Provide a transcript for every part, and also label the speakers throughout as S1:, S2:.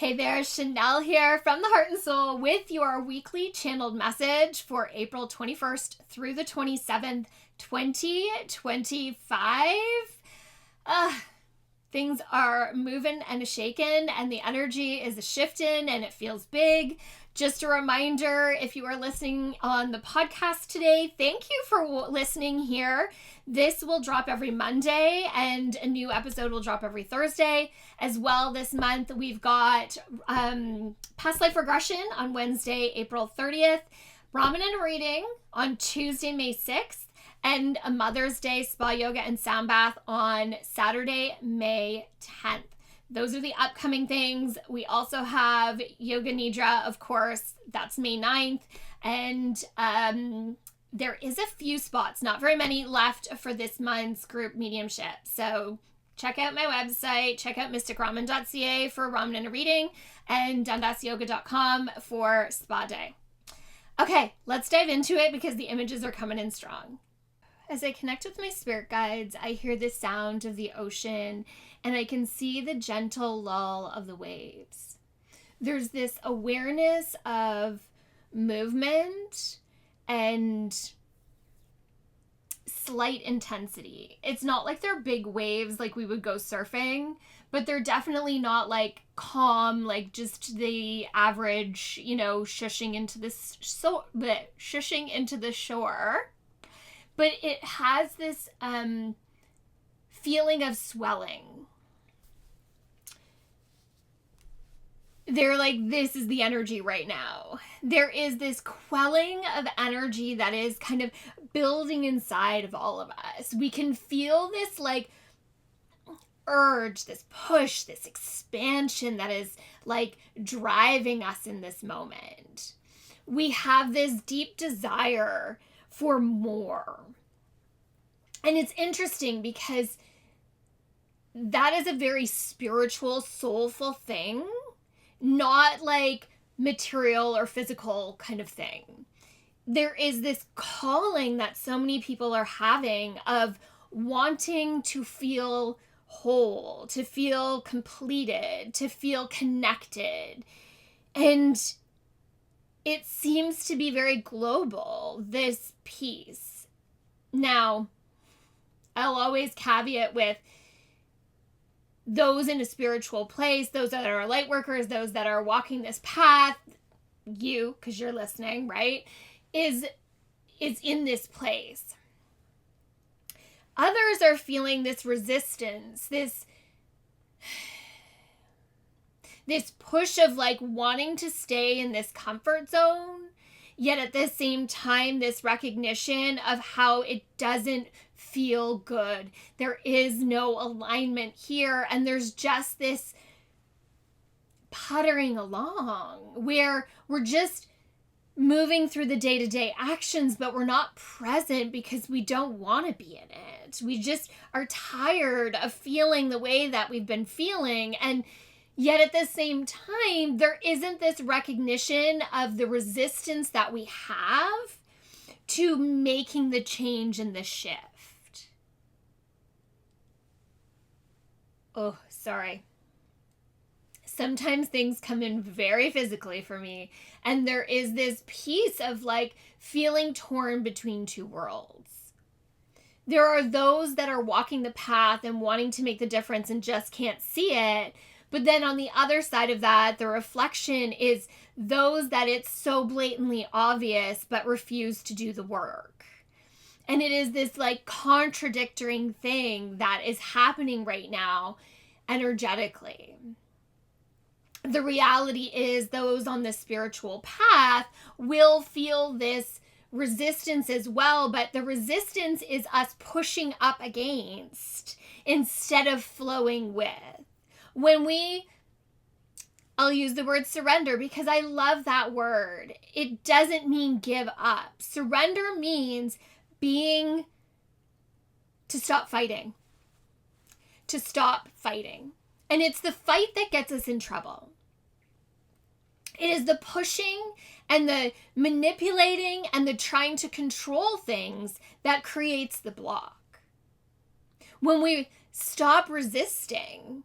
S1: Hey there, Shanel here from the Heart and Soul with your weekly channeled message for April 21st through the 27th, 2025. Things are moving and shaking, and the energy is shifting and it feels big. Just a reminder, if you are listening on the podcast today, thank you for listening here. This will drop every Monday and a new episode will drop every Thursday. As well, this month we've got Past Life Regression on Wednesday, April 30th, Ramen and Reading on Tuesday, May 6th, and a Mother's Day Spa Yoga and Sound Bath on Saturday, May 10th. Those are the upcoming things. We also have Yoga Nidra, of course, that's May 9th. And there is a few spots, not very many left for this month's group mediumship. So check out my website, check out mysticramen.ca for ramen and a reading, and dundasyoga.com for spa day. Okay, let's dive into it because the images are coming in strong. As I connect with my spirit guides, I hear the sound of the ocean and I can see the gentle lull of the waves. There's this awareness of movement and slight intensity. It's not like they're big waves like we would go surfing, but they're definitely not like calm, like just the average, shushing into the shore. But it has this feeling of swelling. They're like, this is the energy right now. There is this quelling of energy that is kind of building inside of all of us. We can feel this like urge, this push, this expansion that is like driving us in this moment. We have this deep desire for more. And it's interesting because that is a very spiritual, soulful thing, not like material or physical kind of thing. There is this calling that so many people are having of wanting to feel whole, to feel completed, to feel connected. And it seems to be very global, this piece. Now, I'll always caveat with those in a spiritual place, those that are light workers, those that are walking this path, you, because you're listening, right, is in this place. Others are feeling this resistance, this push of like wanting to stay in this comfort zone, yet at the same time, this recognition of how it doesn't feel good. There is no alignment here, and there's just this puttering along where we're just moving through the day-to-day actions, but we're not present because we don't want to be in it. We just are tired of feeling the way that we've been feeling, and yet at the same time, there isn't this recognition of the resistance that we have to making the change and the shift. Oh, sorry. Sometimes things come in very physically for me, and there is this piece of like feeling torn between two worlds. There are those that are walking the path and wanting to make the difference and just can't see it. But then on the other side of that, the reflection is those that it's so blatantly obvious but refuse to do the work. And it is this like contradicting thing that is happening right now energetically. The reality is those on the spiritual path will feel this resistance as well, but the resistance is us pushing up against instead of flowing with. When I'll use the word surrender because I love that word. It doesn't mean give up. Surrender means to stop fighting. To stop fighting. And it's the fight that gets us in trouble. It is the pushing and the manipulating and the trying to control things that creates the block. When we stop resisting,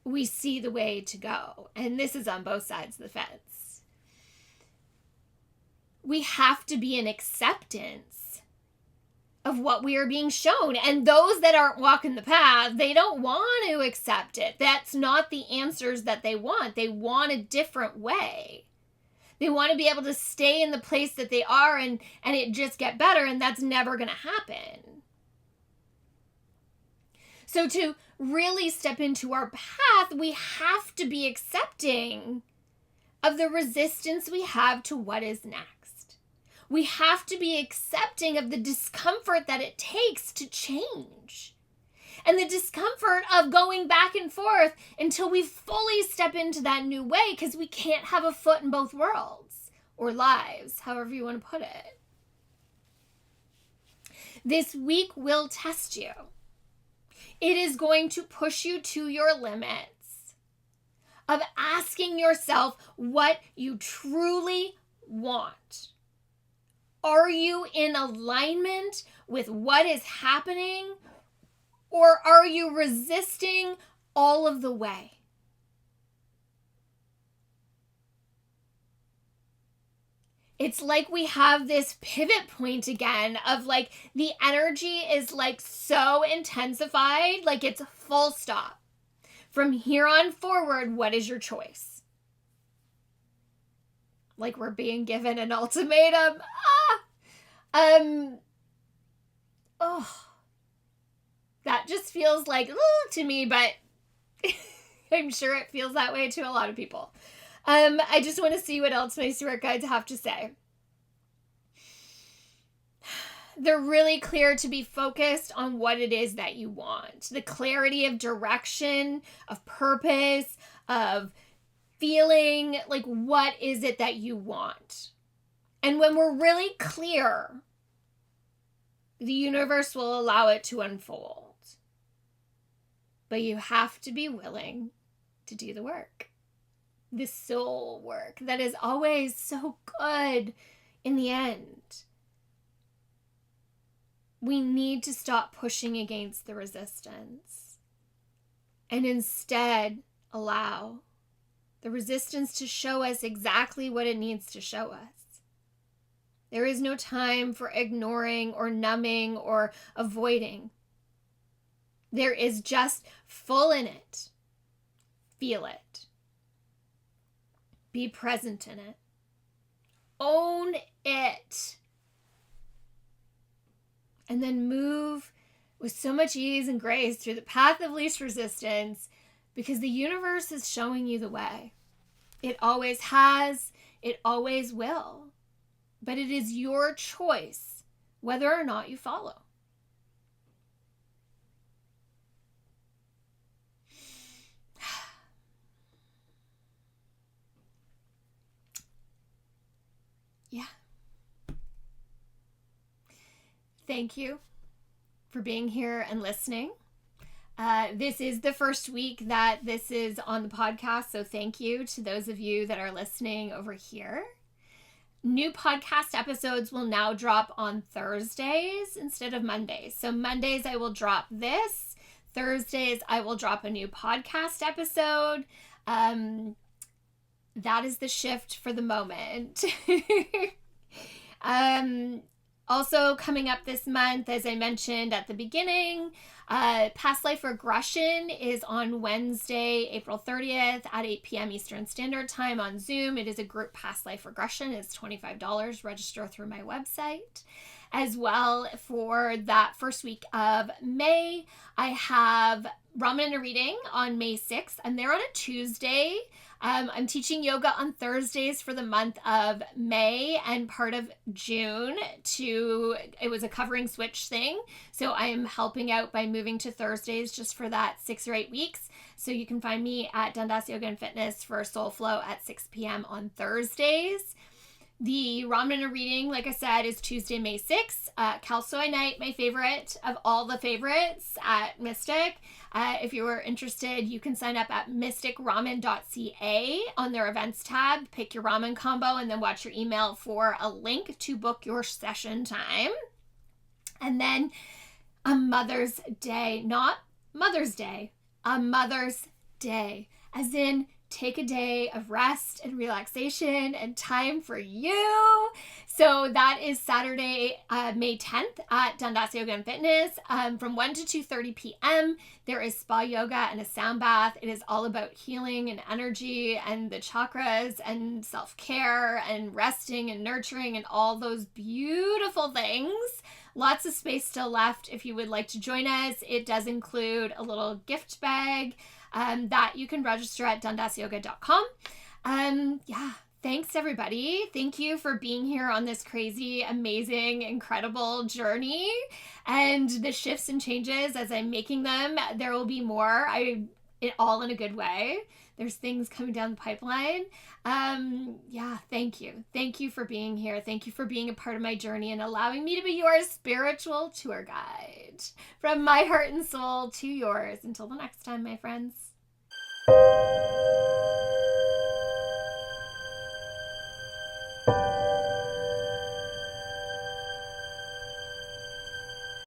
S1: we see the way to go. And this is on both sides of the fence. We have to be in acceptance of what we are being shown. And those that aren't walking the path, they don't want to accept it. That's not the answers that they want. They want a different way. They want to be able to stay in the place that they are and it just get better, and that's never going to happen. So to really step into our path, we have to be accepting of the resistance we have to what is next. We have to be accepting of the discomfort that it takes to change. And the discomfort of going back and forth until we fully step into that new way, because we can't have a foot in both worlds or lives, however you want to put it. This week will test you. It is going to push you to your limits of asking yourself what you truly want. Are you in alignment with what is happening? Or are you resisting all of the way? It's like we have this pivot point again of like the energy is like so intensified, like it's full stop. From here on forward, what is your choice? Like we're being given an ultimatum. That just feels like to me, but I'm sure it feels that way to a lot of people. I just want to see what else my spirit guides have to say. They're really clear to be focused on what it is that you want. The clarity of direction, of purpose, of feeling, like what is it that you want? And when we're really clear, the universe will allow it to unfold. But you have to be willing to do the work. The soul work that is always so good in the end. We need to stop pushing against the resistance and instead allow the resistance to show us exactly what it needs to show us. There is no time for ignoring or numbing or avoiding. There is just full in it. Feel it. Be present in it. Own it. And then move with so much ease and grace through the path of least resistance, because the universe is showing you the way. It always has. It always will. But it is your choice whether or not you follow. Yeah. Thank you for being here and listening. This is the first week that this is on the podcast, so thank you to those of you that are listening over here. New podcast episodes will now drop on Thursdays instead of Mondays. So Mondays I will drop this. Thursdays I will drop a new podcast episode. That is the shift for the moment. Also coming up this month, as I mentioned at the beginning, Past Life Regression is on Wednesday, April 30th at 8 p.m. Eastern Standard Time on Zoom. It is a group Past Life Regression. It's $25. Register through my website. As well, for that first week of May, I have Ramen and a Reading on May 6th, and they're on a Tuesday. I'm teaching yoga on Thursdays for the month of May and part of June. It was a covering switch thing. So I am helping out by moving to Thursdays just for that 6 or 8 weeks. So you can find me at Dundas Yoga and Fitness for Soul Flow at 6 p.m. on Thursdays. The Ramen and a Reading, like I said, is Tuesday, May 6th. Kalsoi Night, my favorite of all the favorites at Mystic. If you are interested, you can sign up at mystikramen.ca on their events tab. Pick your ramen combo and then watch your email for a link to book your session time. And then a Mother's Day, not Mother's Day, a Mother's day, as in take a day of rest and relaxation and time for you. So that is Saturday, May 10th at Dundas Yoga and Fitness from 1 to 2:30 p.m. There is spa yoga and a sound bath. It is all about healing and energy and the chakras and self-care and resting and nurturing and all those beautiful things. Lots of space still left if you would like to join us. It does include a little gift bag that you can register at dundasyoga.com. Yeah, thanks everybody. Thank you for being here on this crazy, amazing, incredible journey. And the shifts and changes as I'm making them, there will be more. All in a good way. There's things coming down the pipeline. Yeah, thank you. Thank you for being here. Thank you for being a part of my journey and allowing me to be your spiritual tour guide. From my heart and soul to yours. Until the next time, my friends.